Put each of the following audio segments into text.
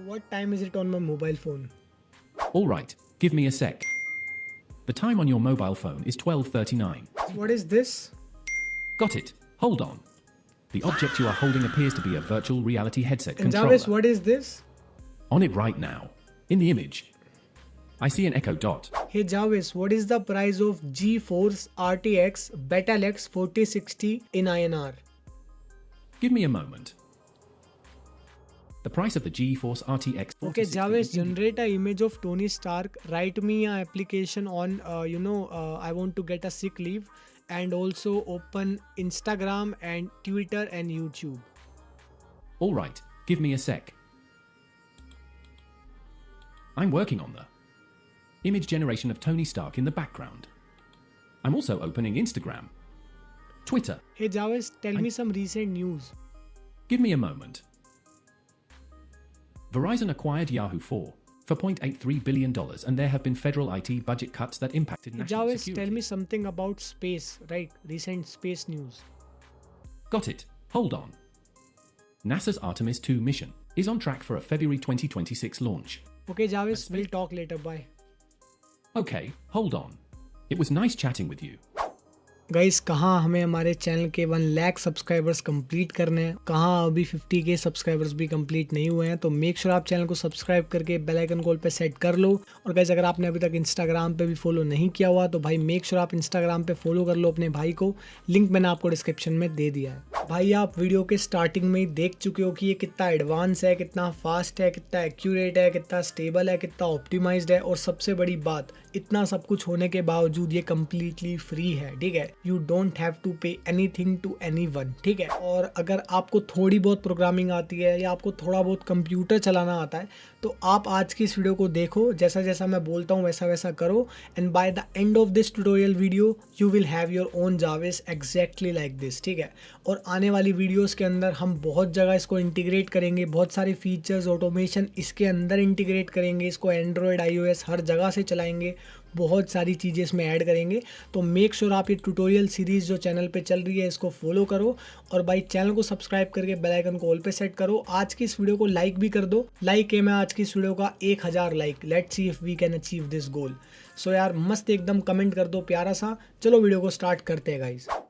What time is it on my mobile phone? All right, give me a sec. The time on your mobile phone is 12:39. What is this? Got it. Hold on. The object you are holding appears to be a virtual reality headset And controller. Jarvis, what is this? On it right now. In the image. I see an Echo Dot. Hey Jarvis, what is the price of GeForce RTX Battlex 4060 in INR? Give me a moment. The price of the GeForce RTX 4060 Okay, Jarvis, is Indian. generate an image of Tony Stark. Write me an application on, I want to get a sick leave, and also open Instagram and Twitter and YouTube. All right, give me a sec. I'm working on the image generation of Tony Stark in the background. I'm also opening Instagram, Twitter. Hey Jarvis, tell me some recent news. Give me a moment. Verizon acquired Yahoo for $4.83 billion, and there have been federal IT budget cuts that impacted Hey national Jarvis, security. tell me something about space, right? Recent space news. Got it. Hold on. NASA's Artemis 2 mission is on track for a February 2026 launch. Okay, Jarvis, we'll talk later. Bye. Okay, hold on. It was nice chatting with you. Guys, कहाँ हमें हमारे channel के 1 lakh subscribers complete करने हैं, कहाँ अभी 50 के subscribers भी कंप्लीट नहीं हुए हैं, तो मेक श्योर आप चैनल को सब्सक्राइब करके बेल आइकन कॉल पे सेट कर लो। और गाइस, अगर आपने अभी तक इंस्टाग्राम पे भी फॉलो नहीं किया हुआ तो भाई मेक श्योर आप इंस्टाग्राम पे फॉलो कर लो अपने भाई को। लिंक मैंने आपको डिस्क्रिप्शन में दे दिया है। भाई, आप वीडियो के स्टार्टिंग में ही देख चुके हो कि ये कितना एडवांस है, कितना फास्ट है, कितना एक्यूरेट है, कितना स्टेबल है, कितना ऑप्टिमाइज्ड है, और सबसे बड़ी बात, इतना सब कुछ होने के बावजूद ये कम्प्लीटली फ्री है। ठीक है, you don't have to pay anything to anyone. ठीक है, और अगर आपको थोड़ी बहुत प्रोग्रामिंग आती है या आपको थोड़ा बहुत कंप्यूटर चलाना आता है तो आप आज की इस वीडियो को देखो, जैसा जैसा मैं बोलता हूँ वैसा वैसा करो, and by the end of this tutorial video you will have your own जाविस एग्जैक्टली लाइक दिस। ठीक है, और आने वाली वीडियोस के अंदर हम बहुत जगह इसको इंटीग्रेट करेंगे, बहुत सारे फीचर्स ऑटोमेशन इसके अंदर इंटीग्रेट करेंगे, इसको एंड्रॉयड iOS हर जगह से चलाएंगे, बहुत सारी चीज़ें इसमें ऐड करेंगे। तो मेक श्योर आप ये ट्यूटोरियल सीरीज़ जो चैनल पे चल रही है इसको फॉलो करो, और भाई चैनल को सब्सक्राइब करके बेल आइकन को ऑल पे सेट करो। आज की इस वीडियो को लाइक भी कर दो। लाइक है मैं आज की इस वीडियो का 1000 like. Let's see if we can achieve this goal. So यार मस्त एकदम कमेंट कर दो प्यारा सा। चलो वीडियो को स्टार्ट करते हैं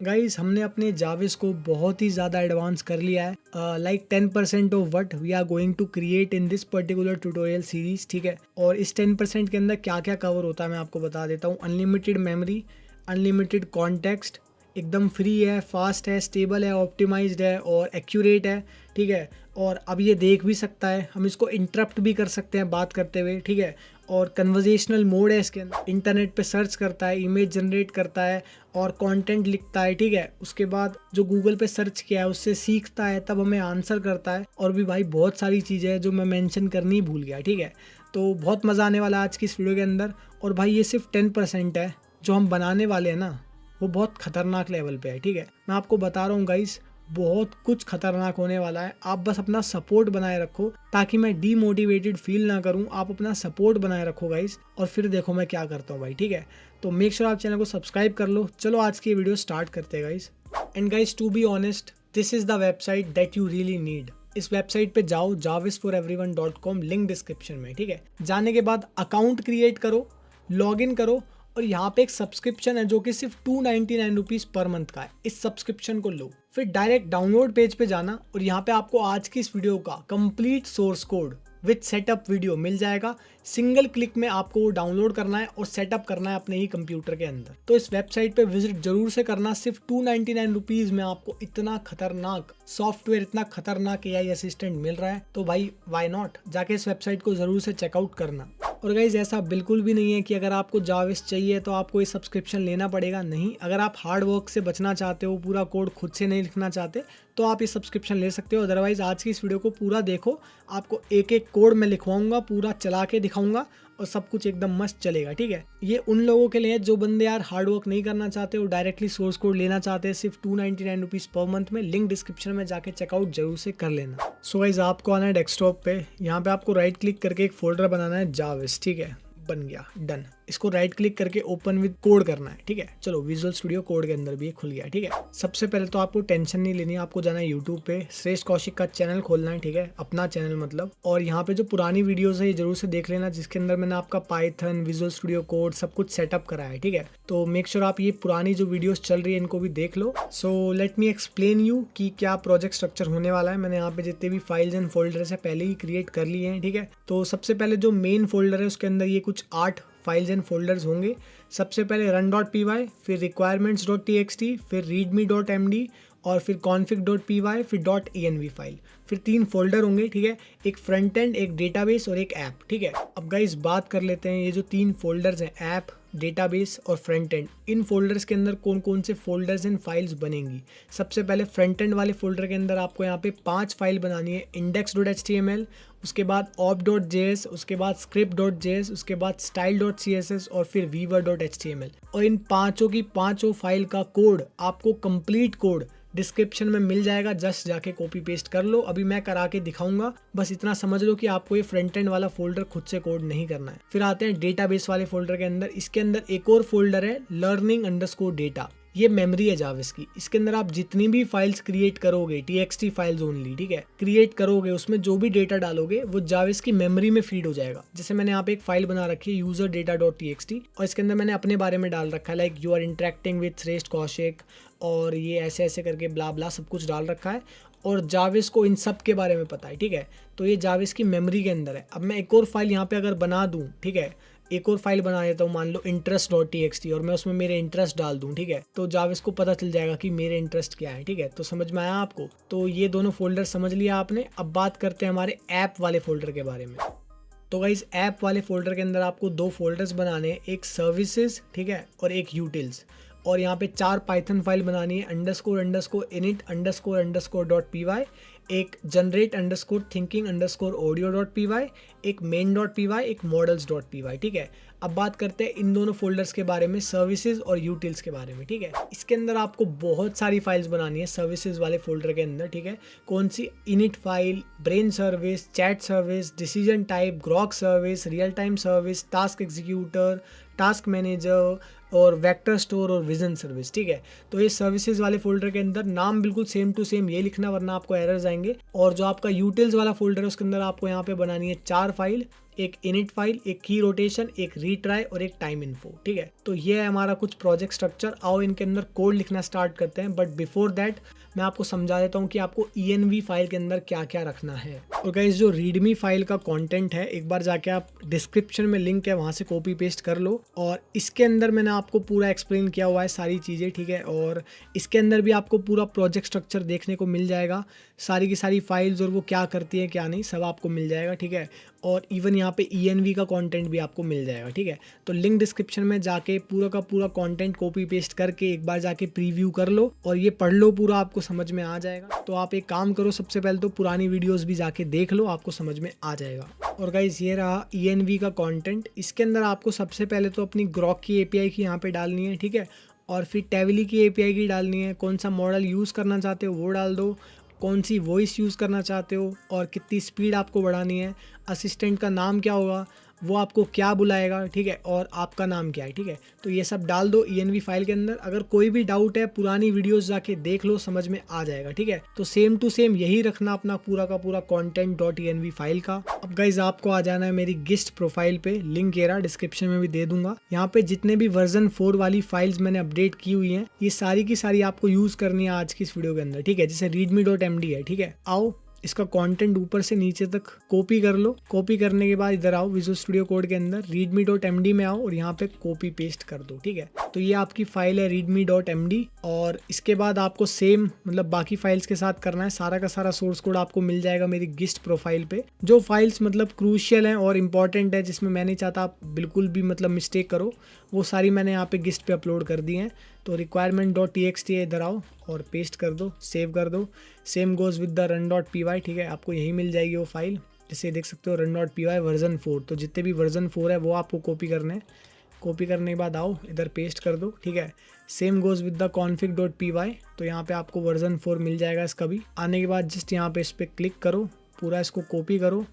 गाइस। हमने अपने जाविस को बहुत ही ज़्यादा एडवांस कर लिया है, like 10% of what we are going to create in this particular tutorial series. ठीक है, और इस 10% के अंदर क्या क्या कवर होता है मैं आपको बता देता हूँ। अनलिमिटेड मेमोरी, अनलिमिटेड कॉन्टेक्स्ट, एकदम फ्री है, फास्ट है, स्टेबल है, ऑप्टिमाइज्ड है और एक्यूरेट है। ठीक है, और अब ये देख भी सकता है, हम इसको इंटरप्ट भी कर सकते हैं बात करते हुए। ठीक है, और कन्वर्जेशनल मोड है इसके अंदर, इंटरनेट पे सर्च करता है, इमेज जनरेट करता है और कंटेंट लिखता है। ठीक है, उसके बाद जो गूगल पे सर्च किया है उससे सीखता है, तब हमें आंसर करता है, और भी भाई बहुत सारी चीज़ें हैं जो मैं मेंशन करनी ही भूल गया। ठीक है, तो बहुत मज़ा आने वाला है आज की इस वीडियो के अंदर। और भाई ये सिर्फ 10% है, जो हम बनाने वाले हैं ना वो बहुत खतरनाक लेवल पे है। ठीक है, मैं आपको बता रहा हूँ गाइस, बहुत कुछ खतरनाक होने वाला है। आप बस अपना सपोर्ट बनाए रखो ताकि मैं डीमोटिवेटेड फील ना करूं। आप अपना सपोर्ट बनाए रखो गाइस, और फिर देखो मैं क्या करता हूं भाई। ठीक है, तो मेक श्योर आप चैनल को सब्सक्राइब कर लो। चलो आज की वीडियो स्टार्ट करते हैं guys. And guys, to be honest, this is the website that you really need. इस वेबसाइट पे जाओ, javisforeveryone.com, लिंक डिस्क्रिप्शन में। ठीक है, जाने के बाद अकाउंट क्रिएट करो, लॉग इन करो, और यहाँ पे एक सब्सक्रिप्शन है जो कि सिर्फ 299 रुपीज़ पर मंथ का है। इस सब्सक्रिप्शन को लो, फिर डायरेक्ट डाउनलोड पेज पे जाना, और यहाँ पे आपको आज की इस वीडियो का complete source code with setup video मिल जाएगा। सिंगल क्लिक में आपको वो डाउनलोड करना है और सेटअप करना है अपने ही कंप्यूटर के अंदर। तो इस वेबसाइट पे विजिट जरूर से करना। सिर्फ 299 रुपीज़ में आपको इतना खतरनाक सॉफ्टवेयर, इतना खतरनाक AI असिस्टेंट मिल रहा है, तो भाई वाई नॉट, जाके इस वेबसाइट को जरूर से चेकआउट करना। और गाइज, ऐसा बिल्कुल भी नहीं है कि अगर आपको जाविस चाहिए तो आपको ये सब्सक्रिप्शन लेना पड़ेगा। नहीं, अगर आप हार्ड वर्क से बचना चाहते हो, पूरा कोड खुद से नहीं लिखना चाहते, तो आप ये सब्सक्रिप्शन ले सकते हो। अदरवाइज आज की इस वीडियो को पूरा देखो, आपको एक एक कोड मैं लिखवाऊंगा, पूरा चला के दिखाऊंगा, और सब कुछ एकदम मस्त चलेगा। ठीक है, ये उन लोगों के लिए जो बंदे यार हार्ड वर्क नहीं करना चाहते और डायरेक्टली सोर्स कोड लेना चाहते हैं, सिर्फ 299 रुपीज़ पर मंथ में। लिंक डिस्क्रिप्शन में जाके चेकआउट जरूर से कर लेना। सो गाइस, आपको आना है डेस्कटॉप पे, यहाँ पे आपको राइट क्लिक करके एक फोल्डर बनाना है जाविस। ठीक है, बन गया, डन। इसको राइट क्लिक करके ओपन विद कोड करना है, ठीक है। चलो विजुअल स्टूडियो कोड के अंदर भी ये खुल गया, ठीक है। सबसे पहले तो आपको टेंशन नहीं लेनी है, आपको जाना है यूट्यूब पे, श्रेष्ठ कौशिक का चैनल खोलना है, ठीक है, अपना चैनल मतलब। और यहाँ पे जो पुरानी वीडियोस है ये जरूर से देख लेना, जिसके अंदर मैंने आपका पाइथन, विजुअल स्टूडियो कोड सब कुछ सेटअप करा है, ठीक है। तो मेक श्योर आप ये पुरानी जो वीडियोस चल रही है इनको भी देख लो। So let me explain you कि क्या प्रोजेक्ट स्ट्रक्चर होने वाला है। मैंने यहाँ पे जितने भी फाइल्स एंड फोल्डर्स है पहले ही क्रिएट कर लिए हैं, ठीक है। तो सबसे पहले जो मेन फोल्डर है उसके अंदर ये कुछ 8 फाइल्स एंड फोल्डर्स होंगे। सबसे पहले run.py, फिर requirements.txt, फिर readme.md और फिर config.py, फिर .env फाइल, फिर 3 फोल्डर होंगे, ठीक है। एक फ्रंट एंड, एक डेटाबेस और एक ऐप, ठीक है। अब गाइस बात कर लेते हैं ये जो 3 फोल्डर्स हैं, ऐप, डेटाबेस और फ्रंट एंड, इन फोल्डर्स के अंदर कौन कौन से फोल्डर्स एंड फाइल्स बनेंगी। सबसे पहले फ्रंट एंड वाले फोल्डर के अंदर आपको यहाँ पे 5 फाइल बनानी है। index.html, उसके बाद op.js, उसके बाद script.js, उसके बाद style.css और फिर weaver.html। और इन पांचों की पांचों फाइल का कोड आपको कंप्लीट कोड डिस्क्रिप्शन में मिल जाएगा, जस्ट जाके कॉपी पेस्ट कर लो। अभी मैं करा के दिखाऊंगा, बस इतना समझ लो कि आपको ये फ्रंट एंड वाला फोल्डर खुद से कोड नहीं करना है। फिर आते हैं डेटाबेस वाले फोल्डर के अंदर। इसके अंदर एक और फोल्डर है learning_data, ये मेमोरी है जाविस की। इसके अंदर आप जितनी भी फाइल्स क्रिएट करोगे, txt फाइल्स ओनली, ठीक है, क्रिएट करोगे, उसमें जो भी डेटा डालोगे वो जाविस की मेमोरी में फीड हो जाएगा। जैसे मैंने यहाँ पे एक फाइल बना रखी है userdata.txt और इसके अंदर मैंने अपने बारे में डाल रखा है, like you are interacting with Shreshth Kaushik और ये ऐसे ऐसे करके ब्ला ब्ला सब कुछ डाल रखा है। और जाविस को इन सब के बारे में पता है, ठीक है। तो ये जाविस की मेमोरी के अंदर है। अब मैं एक और फाइल यहाँ पे अगर बना दूँ, ठीक है, एक और फाइल बना देता हूँ, मान लो interest.txt, और मैं उसमें मेरे इंटरेस्ट डाल दूँ, ठीक है, तो जाविस को पता चल जाएगा कि मेरे इंटरेस्ट क्या है, ठीक है। तो समझ में आया आपको। तो ये दोनों फोल्डर समझ लिया आपने। अब बात करते हैं हमारे ऐप वाले फोल्डर के बारे में। तो गाइस ऐप वाले फोल्डर के अंदर आपको 2 फोल्डर्स बनाने हैं, एक सर्विसेज, ठीक है, और एक यूटिल्स। और यहाँ पे 4 पाइथन फाइल बनानी है, __init___.py, एक generate_thinking_audio.py, एक main.py, एक models.py, ठीक है। अब बात करते हैं इन दोनों फोल्डर्स के बारे में, सर्विसेज और यूटिल्स के बारे में, ठीक है। इसके अंदर आपको बहुत सारी फाइल्स बनानी है सर्विसेज वाले फोल्डर के अंदर, ठीक है। कौन सी? Init file, brain service, chat service, decision type, grok service, real time service, task executor, task manager और वेक्टर स्टोर और विजन सर्विस, ठीक है। तो ये सर्विसेज वाले फोल्डर के अंदर नाम बिल्कुल सेम टू सेम ये लिखना, वरना आपको एरर्स आएंगे। और जो आपका यूटिल्स वाला फोल्डर है उसके अंदर आपको यहाँ पे बनानी है 4 फाइल, एक इनिट फाइल, एक की रोटेशन, एक रीट्राई और एक टाइम इन्फो, ठीक है। तो ये है हमारा कुछ प्रोजेक्ट स्ट्रक्चर। आओ इनके अंदर कोड लिखना स्टार्ट करते हैं, बट बिफोर दैट मैं आपको समझा देता हूँ कि आपको env फाइल के अंदर क्या क्या रखना है। और गाइस जो रीडमी फाइल का कंटेंट है, एक बार जाके आप डिस्क्रिप्शन में लिंक है वहाँ से कॉपी पेस्ट कर लो। और इसके अंदर मैंने आपको पूरा एक्सप्लेन किया हुआ है सारी चीज़ें, ठीक है। और इसके अंदर भी आपको पूरा प्रोजेक्ट स्ट्रक्चर देखने को मिल जाएगा, सारी की सारी फाइल्स और वो क्या करती है क्या नहीं सब आपको मिल जाएगा, ठीक है। और इवन यहाँ पे env का कंटेंट भी आपको मिल जाएगा, ठीक है। तो लिंक डिस्क्रिप्शन में जाके पूरा का पूरा कंटेंट कॉपी पेस्ट करके एक बार जाके प्रीव्यू कर लो और ये पढ़ लो, पूरा आपको समझ में आ जाएगा। तो आप एक काम करो, सबसे पहले तो पुरानी वीडियोस भी जाके देख लो, आपको समझ में आ जाएगा। और गाइस ये रहा env का कंटेंट। इसके अंदर आपको सबसे पहले तो अपनी ग्रॉक की API की यहाँ पे डालनी है, ठीक है। और फिर टेवली की API की डालनी है, कौन सा मॉडल यूज़ करना चाहते हो वो डाल दो, कौन सी वॉइस यूज़ करना चाहते हो और कितनी स्पीड आपको बढ़ानी है, असिस्टेंट का नाम क्या होगा, वो आपको क्या बुलाएगा, ठीक है, और आपका नाम क्या है, ठीक है। तो ये सब डाल दो env फाइल के अंदर। अगर कोई भी डाउट है पुरानी वीडियोस जाके देख लो, समझ में आ जाएगा, ठीक है। तो सेम टू सेम यही रखना अपना पूरा का पूरा content.env फाइल का। अब गाइज आपको आ जाना है मेरी गिस्ट प्रोफाइल पे, लिंक ये रहा, डिस्क्रिप्शन में भी दे दूंगा। यहाँ पे जितने भी वर्जन 4 वाली फाइल्स मैंने अपडेट की हुई है, ये सारी की सारी आपको यूज करनी है आज की इस वीडियो के अंदर, ठीक है। जैसे readme.md है, ठीक है। आओ इसका कंटेंट ऊपर से नीचे तक कॉपी कर लो। कॉपी करने के बाद इधर आओ विजुअल स्टूडियो कोड के अंदर, readme.md में आओ और यहाँ पे कॉपी पेस्ट कर दो, ठीक है। तो ये आपकी फाइल है readme.md। और इसके बाद आपको सेम मतलब बाकी फाइल्स के साथ करना है, सारा का सारा सोर्स कोड आपको मिल जाएगा मेरी गिस्ट प्रोफाइल पे। जो फाइल्स मतलब क्रूशियल हैं और इम्पॉर्टेंट है, जिसमें मैं नहीं चाहता आप बिल्कुल भी मतलब मिस्टेक करो, वो सारी मैंने यहाँ पे गिस्ट पे अपलोड कर दी हैं। तो requirement.txt इधर आओ और पेस्ट कर दो, सेव कर दो। Same goes with the run.py, ठीक है, आपको यही मिल जाएगी वो फाइल। जैसे देख सकते हो run.py वर्जन 4, तो जितने भी वर्जन 4 है वो आपको कॉपी करने हैं। कॉपी करने के बाद आओ इधर पेस्ट कर दो, ठीक है। Same goes with the config.py, तो यहाँ पे आपको वर्जन 4 मिल जाएगा इसका भी। आने के बाद जस्ट यहाँ पे इस पर क्लिक करो, पूरा इसको कॉपी करो,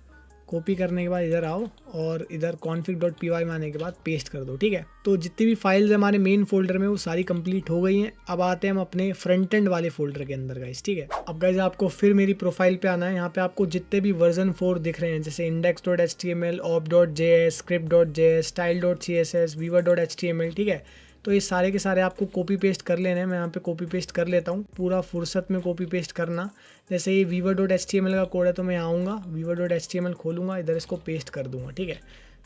कॉपी करने के बाद इधर आओ और इधर config.py में आने के बाद पेस्ट कर दो, ठीक है। तो जितनी भी फाइल्स हमारे मेन फोल्डर में वो सारी कंप्लीट हो गई हैं। अब आते हैं हम अपने फ्रंट एंड वाले फोल्डर के अंदर गाइस, ठीक है। अब गाइस आपको फिर मेरी प्रोफाइल पे आना है। यहाँ पे आपको जितने भी वर्जन 4 दिख रहे हैं जैसे index.html, op.js, script.js, style.css, weaver.html, ठीक है। तो ये सारे के सारे आपको कॉपी पेस्ट कर लेने हैं। मैं यहाँ पे कॉपी पेस्ट कर लेता हूँ, पूरा फुर्सत में कॉपी पेस्ट करना। जैसे ये weaver.html का कोड है तो मैं आऊँगा, weaver.html खोलूँगा, इधर इसको पेस्ट कर दूँगा, ठीक है।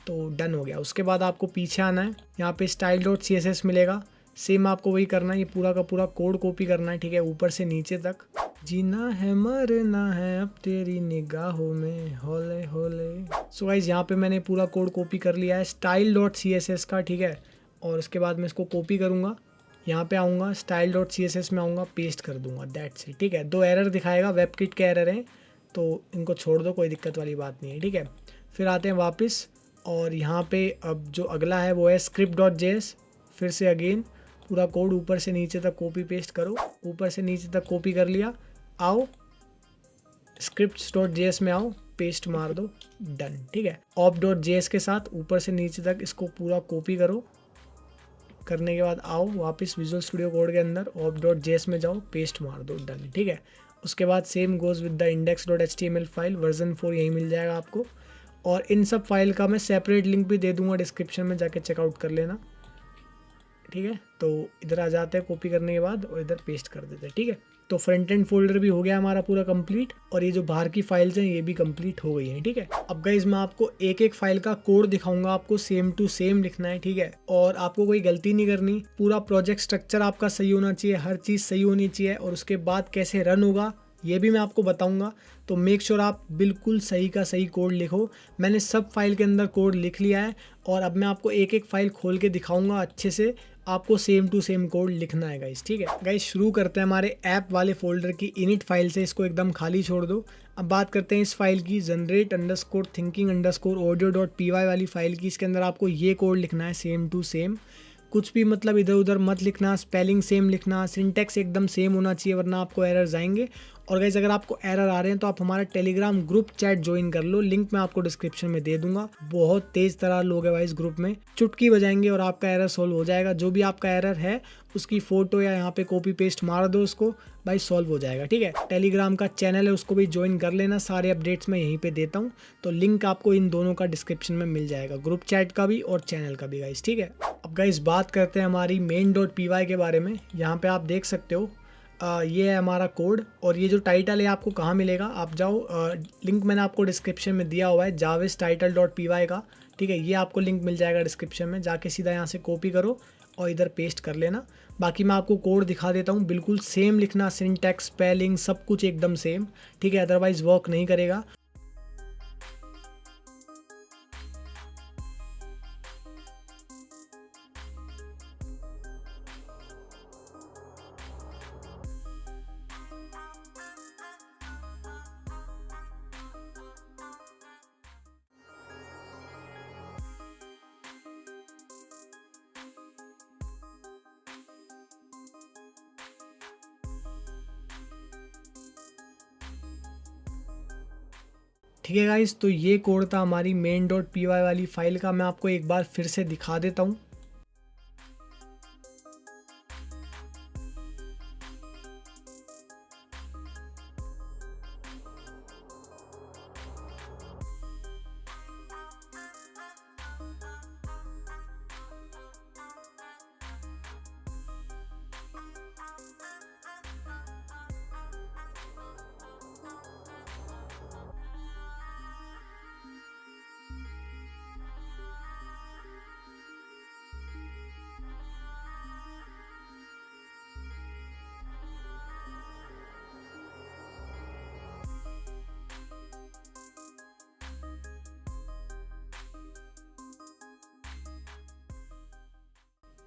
तो डन हो गया। उसके बाद आपको पीछे आना है, यहाँ पे style.css मिलेगा, सेम आपको वही करना है, ये पूरा का पूरा कोड कॉपी करना है, ठीक है, ऊपर से नीचे तक। जीना है मरना है अब तेरी निगाहों में होले होले। सो गाइस यहाँ पे मैंने पूरा कोड कॉपी कर लिया है style.css का, ठीक है। और उसके बाद मैं इसको कॉपी करूँगा, यहाँ पे आऊँगा style.css में आऊँगा, पेस्ट कर दूँगा, दैट्स इट, ठीक है। 2 एरर दिखाएगा, वेबकिट के एरर हैं तो इनको छोड़ दो, कोई दिक्कत वाली बात नहीं है, ठीक है। फिर आते हैं वापस और यहाँ पे अब जो अगला है वो है script.js। फिर से अगेन पूरा कोड ऊपर से नीचे तक कॉपी पेस्ट करो, ऊपर से नीचे तक कॉपी कर लिया, आओ scripts.js में आओ, पेस्ट मार दो, डन, ठीक है। op.js के साथ ऊपर से नीचे तक इसको पूरा कॉपी करो, करने के बाद आओ वापस विजुअल स्टूडियो कोड के अंदर op.js में जाओ, पेस्ट मार दो, डन, ठीक है। उसके बाद same goes with the index.html file, version 4 यही मिल जाएगा आपको। और इन सब फाइल का मैं सेपरेट लिंक भी दे दूंगा डिस्क्रिप्शन में, जाके चेकआउट कर लेना, ठीक है। तो इधर आ जाते हैं कॉपी करने के बाद और इधर पेस्ट कर देते हैं, ठीक है। तो फ्रंट एंड फोल्डर भी हो गया हमारा पूरा कंप्लीट और ये जो बाहर की फाइल्स हैं ये भी कंप्लीट हो गई हैं, ठीक है। अब गाइस मैं आपको एक एक फाइल का कोड दिखाऊंगा, आपको सेम टू सेम लिखना है, ठीक है। और आपको कोई गलती नहीं करनी, पूरा प्रोजेक्ट स्ट्रक्चर आपका सही होना चाहिए, हर चीज़ सही होनी चाहिए। और उसके बाद कैसे रन होगा ये भी मैं आपको बताऊंगा। तो मेक श्योर आप बिल्कुल सही का सही कोड लिखो। मैंने सब फाइल के अंदर कोड लिख लिया है और अब मैं आपको एक एक फाइल खोल के दिखाऊंगा अच्छे से, आपको सेम टू सेम कोड लिखना है गाइस, ठीक है। गाइस शुरू करते हैं हमारे ऐप वाले फोल्डर की इनिट फाइल से, इसको एकदम खाली छोड़ दो। अब बात करते हैं इस फाइल की generate_thinking_audio.py वाली फाइल की। इसके अंदर आपको ये कोड लिखना है सेम टू सेम, कुछ भी मतलब इधर उधर मत लिखना, स्पेलिंग सेम लिखना, सिंटैक्स एकदम सेम होना चाहिए वरना आपको एरर्स आएंगे। और गाइस अगर आपको एरर आ रहे हैं तो आप हमारा टेलीग्राम ग्रुप चैट ज्वाइन कर लो, लिंक मैं आपको डिस्क्रिप्शन में दे दूंगा। बहुत तेज तरह लोग हैं भाई इस ग्रुप में, चुटकी बजाएंगे और आपका एरर सॉल्व हो जाएगा। जो भी आपका एरर है उसकी फोटो या यहाँ पे कॉपी पेस्ट मार दो, उसको भाई सॉल्व हो जाएगा, ठीक है। टेलीग्राम का चैनल है उसको भी ज्वाइन कर लेना, सारे अपडेट्स मैं यहीं पे देता हूँ। तो लिंक आपको इन दोनों का डिस्क्रिप्शन में मिल जाएगा, ग्रुप चैट का भी और चैनल का भी गाइस, ठीक है। अब गाइस बात करते हैं हमारी main.py के बारे में। यहाँ पे आप देख सकते हो ये है हमारा कोड और ये जो टाइटल है आपको कहाँ मिलेगा, आप जाओ, लिंक मैंने आपको डिस्क्रिप्शन में दिया हुआ है जावेस title.py का, ठीक है। ये आपको लिंक मिल जाएगा डिस्क्रिप्शन में, जाके सीधा यहाँ से कॉपी करो और इधर पेस्ट कर लेना। बाकी मैं आपको कोड दिखा देता हूँ, बिल्कुल सेम लिखना, सिंटैक्स स्पेलिंग सब कुछ एकदम सेम, ठीक है, अदरवाइज वर्क नहीं करेगा। ठीक है गाइस, तो ये कोड था हमारी main.py वाली फाइल का। मैं आपको एक बार फिर से दिखा देता हूँ।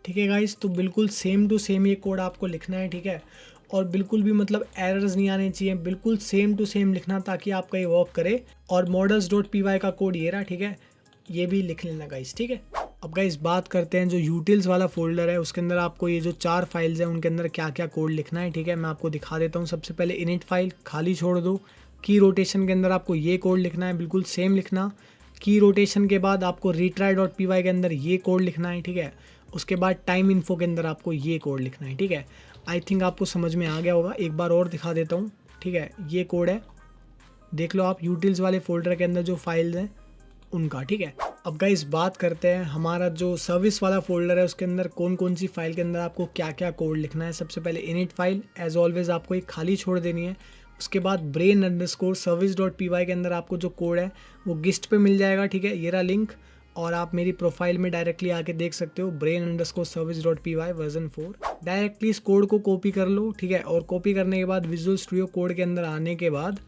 ठीक है गाइस, तो बिल्कुल सेम टू सेम ये कोड आपको लिखना है, ठीक है। और बिल्कुल भी मतलब एरर्स नहीं आने चाहिए, बिल्कुल सेम टू सेम लिखना ताकि आपका ये वर्क करे। और models.py का कोड ये रहा, ठीक है, ये भी लिख लेना गाइस, ठीक है। अब गाइस बात करते हैं जो यूटिल्स वाला फोल्डर है उसके अंदर आपको ये जो 4 फाइल्स हैं उनके अंदर क्या क्या कोड लिखना है, ठीक है। मैं आपको दिखा देता हूँ। सबसे पहले इनिट फाइल खाली छोड़ दो, की रोटेशन के अंदर आपको ये कोड लिखना है, बिल्कुल सेम लिखना। की रोटेशन के बाद आपको retry.py के अंदर ये कोड लिखना है, ठीक है। उसके बाद टाइम इन्फो के अंदर आपको ये कोड लिखना है, ठीक है। आई थिंक आपको समझ में आ गया होगा, एक बार और दिखा देता हूँ, ठीक है। ये कोड है, देख लो आप यूटिल्स वाले फोल्डर के अंदर जो फाइल्स हैं उनका, ठीक है। अब गाइस बात करते हैं हमारा जो सर्विस वाला फोल्डर है उसके अंदर कौन कौन सी फाइल के अंदर आपको क्या क्या कोड लिखना है। सबसे पहले इनिट फाइल एज ऑलवेज आपको एक खाली छोड़ देनी है। उसके बाद brain_service.py के अंदर आपको जो कोड है वो गिस्ट पे मिल जाएगा, ठीक है। ये रहा लिंक, और आप मेरी प्रोफाइल में डायरेक्टली आके देख सकते हो brain_service.py वर्जन 4। डायरेक्टली इस कोड को कॉपी कर लो, ठीक है। और कॉपी करने के बाद विजुअल स्टूडियो कोड के अंदर आने के बाद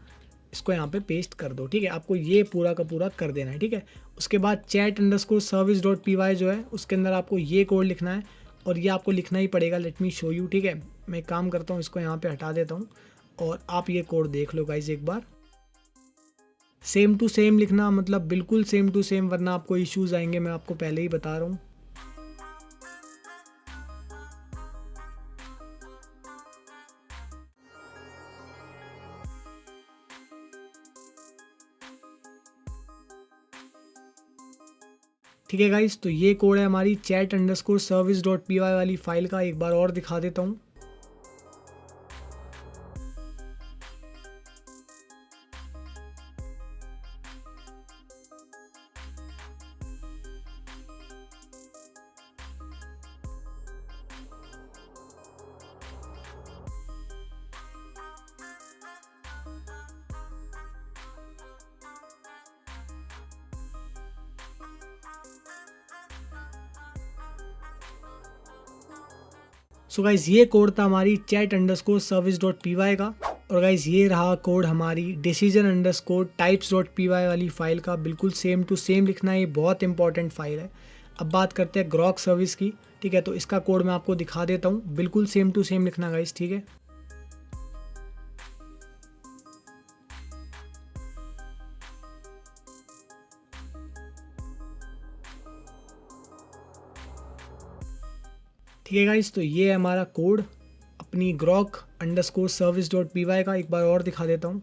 इसको यहाँ पे पेस्ट कर दो, ठीक है। आपको ये पूरा का पूरा कर देना है, ठीक है। उसके बाद chat_service.py जो है उसके अंदर आपको ये कोड लिखना है, और ये आपको लिखना ही पड़ेगा। लेट मी शो यू, ठीक है। मैं एक काम करता हूँ, इसको यहाँ पे हटा देता हूँ और आप ये कोड देख लो गाइज एक बार। सेम टू सेम लिखना, मतलब बिल्कुल सेम टू सेम, वरना आपको इश्यूज आएंगे, मैं आपको पहले ही बता रहा हूँ। ठीक है गाइस, तो ये कोड है हमारी chat_service.py वाली फाइल का। एक बार और दिखा देता हूँ। सो गाइज ये कोड था हमारी chat_service.py का। और गाइज ये रहा कोड हमारी decision_types.py वाली फाइल का। बिल्कुल सेम टू सेम लिखना है, ये बहुत इंपॉर्टेंट फाइल है। अब बात करते हैं ग्रॉक सर्विस की, ठीक है। तो इसका कोड मैं आपको दिखा देता हूँ, बिल्कुल सेम टू सेम लिखना गाइज, ठीक है। ठीक है गाइज, तो ये है हमारा कोड अपनी grok_service.py का। एक बार और दिखा देता हूँ।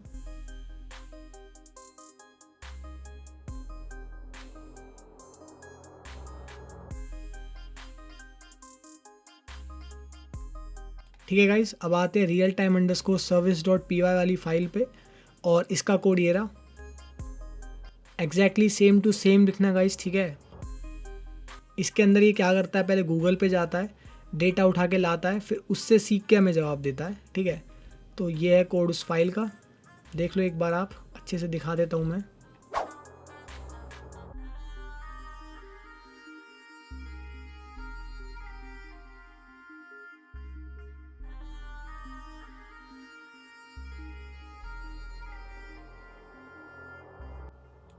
ठीक है गाइज, अब आते हैं realtime_service.py वाली फाइल पे, और इसका कोड ये रहा। एग्जैक्टली सेम टू सेम लिखना गाइज, ठीक है। इसके अंदर ये क्या करता है, पहले गूगल पे जाता है, डेटा उठा के लाता है, फिर उससे सीख के हमें जवाब देता है, ठीक है। तो ये है कोड उस फाइल का, देख लो एक बार आप, अच्छे से दिखा देता हूँ मैं।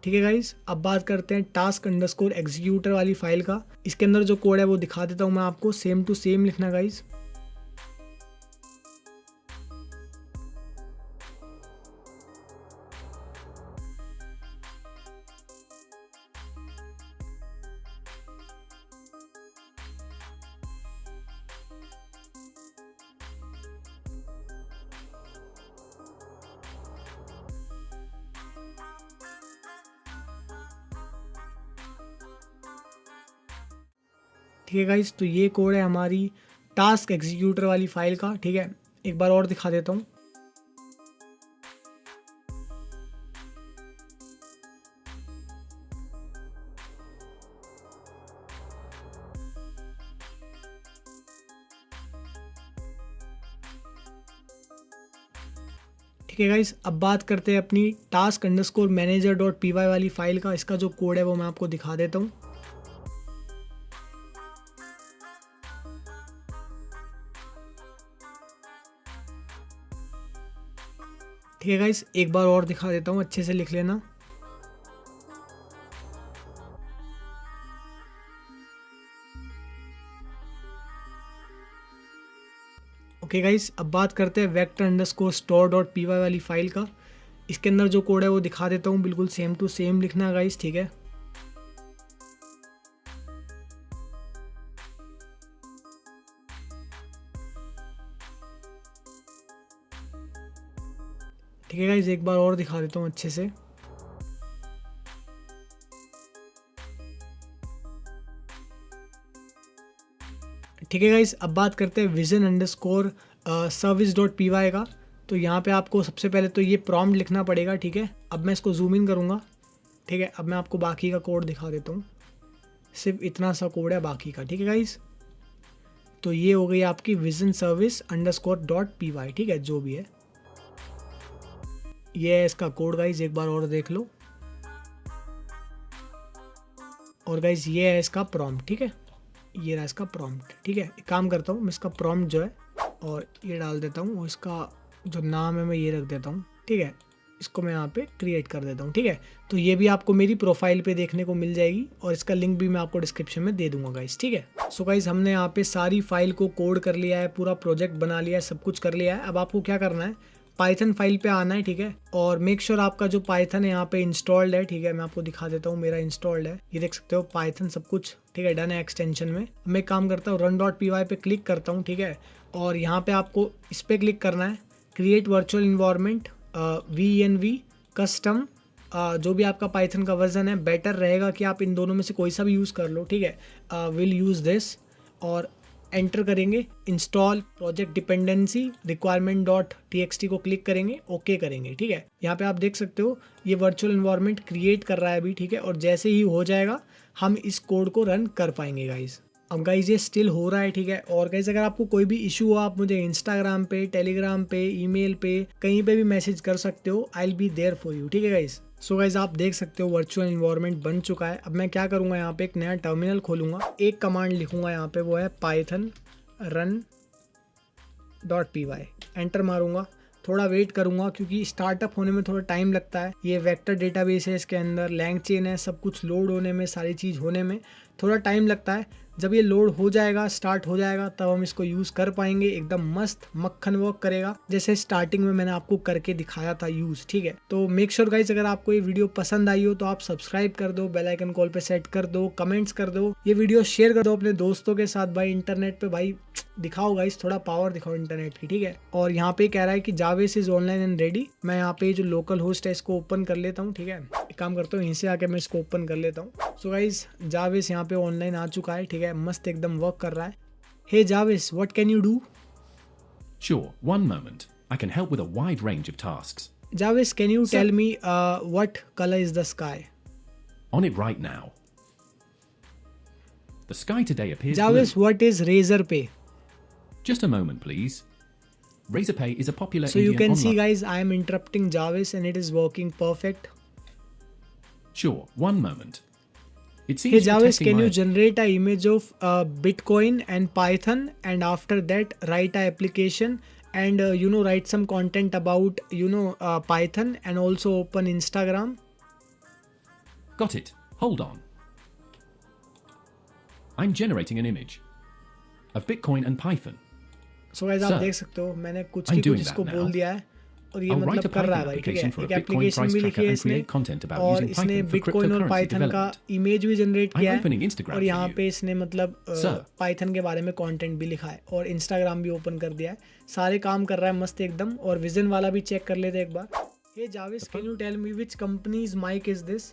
ठीक है गाइज, अब बात करते हैं task_executor वाली फाइल का। इसके अंदर जो कोड है वो दिखा देता हूँ मैं आपको, सेम टू सेम लिखना गाइज। ठीक है गाइज, तो ये कोड है हमारी टास्क एग्जीक्यूटर वाली फाइल का, ठीक है। एक बार और दिखा देता हूँ। ठीक है गाइज, अब बात करते हैं अपनी task_manager.py वाली फाइल का। इसका जो कोड है वो मैं आपको दिखा देता हूँ। ठीक है गाइस, एक बार और दिखा देता हूँ, अच्छे से लिख लेना। ओके गाइस, अब बात करते हैं vector_store.py वाली फाइल का। इसके अंदर जो कोड है वो दिखा देता हूँ, बिल्कुल सेम टू सेम लिखना गाइस, ठीक है। ठीक ठीक है गाइज, एक बार और दिखा देता हूँ अच्छे से। ठीक है गाइज, अब बात करते हैं vision_service.py का। तो यहाँ पे आपको सबसे पहले तो ये प्रॉम्प्ट लिखना पड़ेगा। ठीक है, अब मैं इसको जूम इन करूँगा। ठीक है, अब मैं आपको बाकी का कोड दिखा देता हूँ। सिर्फ इतना सा कोड है बाकी का। ठीक है गाइज, तो ये हो गई आपकी vision_service_py। ठीक है, जो भी है ये है इसका कोड गाइज, एक बार और देख लो। और गाइज ये है इसका प्रॉम्प्ट। ठीक है, ये रहा इसका प्रॉम्प्ट। ठीक है, एक काम करता हूँ, मैं इसका प्रॉम्प्ट जो है और ये डाल देता हूँ, और इसका जो नाम है मैं ये रख देता हूँ। ठीक है, इसको मैं यहाँ पे क्रिएट कर देता हूँ। ठीक है, तो ये भी आपको मेरी प्रोफाइल पे देखने को मिल जाएगी, और इसका लिंक भी मैं आपको डिस्क्रिप्शन में दे दूंगा गाइस। ठीक है, सो गाइस हमने यहाँ पे सारी फाइल को कोड कर लिया है, पूरा प्रोजेक्ट बना लिया है, सब कुछ कर लिया है। अब आपको क्या करना है, पाइथन फाइल पे आना है। ठीक है, और मेक श्योर आपका जो पाइथन है यहाँ पे इंस्टॉल्ड है। ठीक है, मैं आपको दिखा देता हूँ, मेरा इंस्टॉल्ड है, ये देख सकते हो पाइथन सब कुछ। ठीक है, डन है एक्सटेंशन में। मैं काम करता हूँ run.py पे क्लिक करता हूँ। ठीक है, और यहाँ पे आपको इस पे क्लिक करना है, create virtual environment venv custom. जो भी आपका पाइथन का वर्जन है, बेटर रहेगा कि आप इन दोनों में से कोई सा भी यूज़ कर लो। ठीक है, विल यूज़ दिस, और एंटर करेंगे, इंस्टॉल प्रोजेक्ट डिपेंडेंसी requirement.txt को क्लिक करेंगे, ओके करेंगे। ठीक है, यहाँ पे आप देख सकते हो ये वर्चुअल इन्वायरमेंट क्रिएट कर रहा है अभी। ठीक है, और जैसे ही हो जाएगा हम इस कोड को रन कर पाएंगे गाइज। अब गाइज ये स्टिल हो रहा है। ठीक है, और गाइज अगर आपको कोई भी इशू हो, आप मुझे इंस्टाग्राम पे, टेलीग्राम पे, ईमेल पे, कहीं पे भी मैसेज कर सकते हो। I will be there for you. ठीक है गाइज, सो गाइज आप देख सकते हो वर्चुअल इन्वायरमेंट बन चुका है। अब मैं क्या करूँगा, यहाँ पे एक नया टर्मिनल खोलूँगा, एक कमांड लिखूँगा यहाँ पे, वो है python run.py, एंटर मारूंगा। थोड़ा वेट करूंगा क्योंकि स्टार्टअप होने में थोड़ा टाइम लगता है। ये वेक्टर डेटाबेस है, इसके अंदर लैंग चेन है, सब कुछ लोड होने में, सारी चीज़ होने में थोड़ा टाइम लगता है। जब ये लोड हो जाएगा, स्टार्ट हो जाएगा, तब हम इसको यूज़ कर पाएंगे। एकदम मस्त मक्खन वर्क करेगा, जैसे स्टार्टिंग में मैंने आपको करके दिखाया था यूज़। ठीक है, तो मेक श्योर गाइज अगर आपको ये वीडियो पसंद आई हो तो आप सब्सक्राइब कर दो, बेल आइकन कॉल पे सेट कर दो, कमेंट्स कर दो, ये वीडियो शेयर कर दो अपने दोस्तों के साथ। भाई इंटरनेट पे भाई दिखाओ गाइस, थोड़ा पावर दिखाओ इंटरनेट की। ठीक है, और यहाँ पे कह रहा है कि जावेस इज ऑनलाइन एंड रेडी। मैं यहाँ पे जो लोकल होस्ट है इसको ओपन कर लेता हूँ। ठीक है, एक काम करता हूँ, यहीं से आके मैं इसको ओपन कर लेता हूँ। सो गाइस जावेस यहाँ पे ऑनलाइन आ चुका है। ठीक है, मस्त एकदम वर्क कर रहा है। हे जावेस, what can you do? Sure, one moment. I can help with a wide range of tasks. जावेस, can you tell me what colour is the sky? On it right now. The sky today appears जावेस, blue. What is Razorpay? Just a moment, please. Razorpay is a popular So you Indian can see online... guys, I am interrupting Javis and it is working perfect. Sure, one moment. It seems Hey you're Javis, testing can you my... generate an image of Bitcoin and Python, and after that write an application and write some content about Python, and also open Instagram? Got it. Hold on. I'm generating an image of Bitcoin and Python. So guys, आप Sir, देख सकते हो मैंने कुछ I'm की कुछ doing इसको that बोल now. दिया है, और ये I'll write मतलब a कर रहा Python है भाई। ठीक है, application for a एक Bitcoin एप्लीकेशन price भी लिखी tracker है and इसने, create content about और using इसने Python for बिटकॉइन और cryptocurrency पाइथन का development. इमेज भी जनरेट I'm किया है, opening Instagram और for यहाँ you. पे इसने मतलब Sir. पाइथन के बारे में कंटेंट भी लिखा है, और इंस्टाग्राम भी ओपन कर दिया है। सारे काम कर रहा है मस्त एकदम। और विजन वाला भी चेक कर लेते एक बार। हे जाविस, can you tell me which companies mic is this?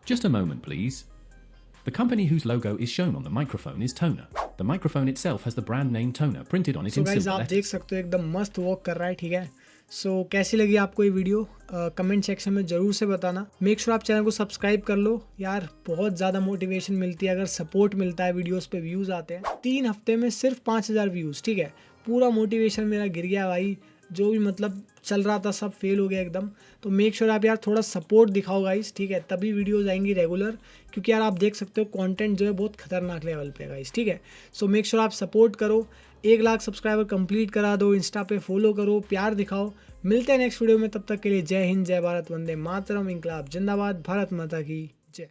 Just a moment, please. The company whose logo is shown on the microphone is Toner. The microphone itself has the brand name Toner printed on it so in guys silver आप letters. देख सकते हो एकदम मस्त work कर रहा है। ठीक है, सो कैसी लगी आपको ये वीडियो? कमेंट सेक्शन में जरूर से बताना। मेक श्योर आप चैनल को सब्सक्राइब कर लो यार, बहुत ज़्यादा मोटिवेशन मिलती है अगर सपोर्ट मिलता है, वीडियोस पे व्यूज़ आते हैं। 3 हफ्ते में सिर्फ 5000 व्यूज़। ठीक है, पूरा मोटिवेशन मेरा गिर गया भाई, जो भी मतलब चल रहा था सब फेल हो गया एकदम। तो मेक श्योर आप यार थोड़ा सपोर्ट दिखाओ गाइस। ठीक है, तभी वीडियोस आएंगी रेगुलर, क्योंकि यार आप देख सकते हो कंटेंट जो है बहुत खतरनाक लेवल पे है गाइस। ठीक है, सो मेक श्योर आप सपोर्ट करो। 1 लाख सब्सक्राइबर कंप्लीट करा दो, इंस्टा पे फॉलो करो, प्यार दिखाओ। मिलते हैं नेक्स्ट वीडियो में, तब तक के लिए जय हिंद, जय भारत, वंदे मातरम, इंकलाब जिंदाबाद, भारत माता की जय।